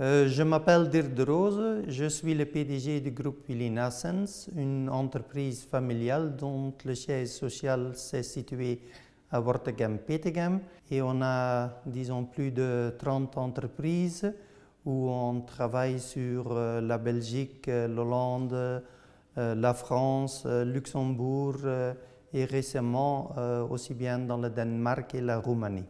Je m'appelle Dirk de Rose, je suis le PDG du groupe Willy Naessens, une entreprise familiale dont le siège social s'est situé à Wortegem-Petegem et on a, disons, plus de 30 entreprises où on travaille sur la Belgique, l'Hollande, la France, Luxembourg et récemment aussi bien dans le Danemark et la Roumanie.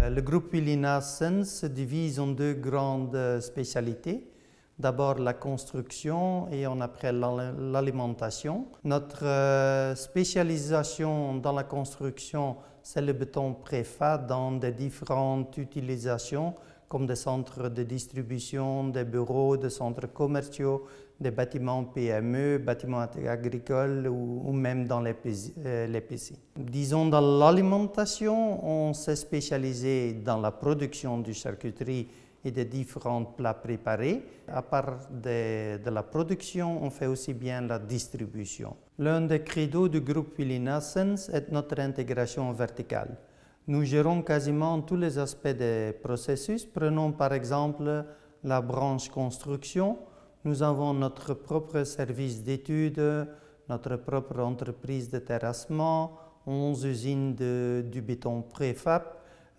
Le groupe Willy Naessens se divise en deux grandes spécialités. D'abord la construction et après l'alimentation. Notre spécialisation dans la construction, c'est le béton préfat dans des différentes utilisations comme des centres de distribution, des bureaux, des centres commerciaux, des bâtiments PME, bâtiments agricoles ou même dans les PC. Disons dans l'alimentation, on s'est spécialisé dans la production de charcuterie et de différents plats préparés. À part de la production, on fait aussi bien la distribution. L'un des credos du groupe Willy Naessens est notre intégration verticale. Nous gérons quasiment tous les aspects des processus. Prenons par exemple la branche construction. Nous avons notre propre service d'études, notre propre entreprise de terrassement, 11 usines du béton préfab,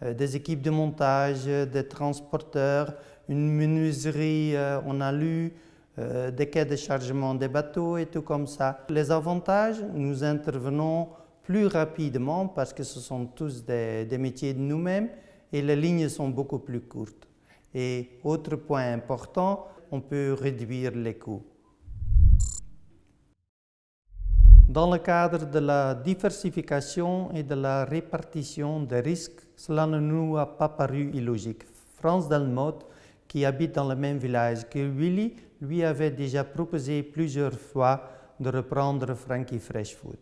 des équipes de montage, des transporteurs, une menuiserie en alu, des quais de chargement des bateaux et tout comme ça. Les avantages, nous intervenons plus rapidement parce que ce sont tous des métiers de nous-mêmes et les lignes sont beaucoup plus courtes. Et autre point important, on peut réduire les coûts. Dans le cadre de la diversification et de la répartition des risques, cela ne nous a pas paru illogique. Frans Delmotte, qui habite dans le même village que Willy, lui avait déjà proposé plusieurs fois de reprendre Frankie Fresh Food.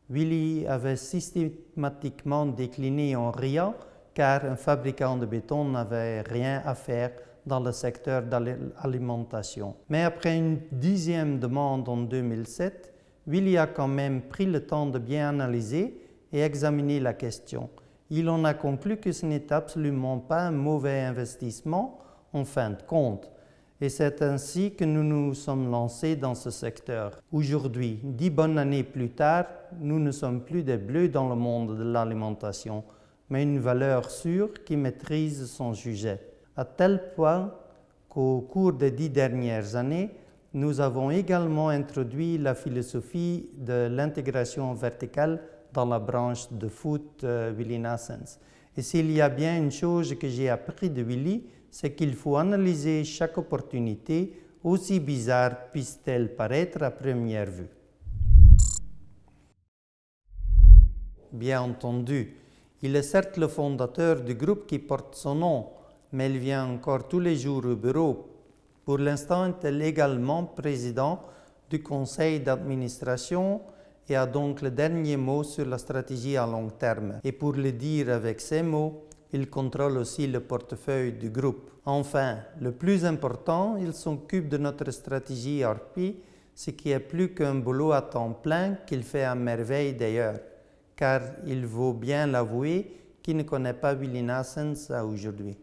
Willy avait systématiquement décliné en riant car un fabricant de béton n'avait rien à faire dans le secteur de l'alimentation. Mais après une 10e demande en 2007, Willy a quand même pris le temps de bien analyser et examiner la question. Il en a conclu que ce n'est absolument pas un mauvais investissement en fin de compte. Et c'est ainsi que nous nous sommes lancés dans ce secteur. Aujourd'hui, 10 bonnes années plus tard, nous ne sommes plus des bleus dans le monde de l'alimentation, mais une valeur sûre qui maîtrise son sujet. À tel point qu'au cours des 10 dernières années, nous avons également introduit la philosophie de l'intégration verticale dans la branche de food Willy Naessens. Et s'il y a bien une chose que j'ai appris de Willy, c'est qu'il faut analyser chaque opportunité, aussi bizarre puisse-t-elle paraître à première vue. Bien entendu, il est certes le fondateur du groupe qui porte son nom, mais il vient encore tous les jours au bureau. Pour l'instant, il est également président du conseil d'administration et a donc le dernier mot sur la stratégie à long terme. Et pour le dire avec ces mots, il contrôle aussi le portefeuille du groupe. Enfin, le plus important, il s'occupe de notre stratégie ERP, ce qui est plus qu'un boulot à temps plein qu'il fait à merveille d'ailleurs, car il vaut bien l'avouer qu'il ne connaît pas Willy Naessens aujourd'hui.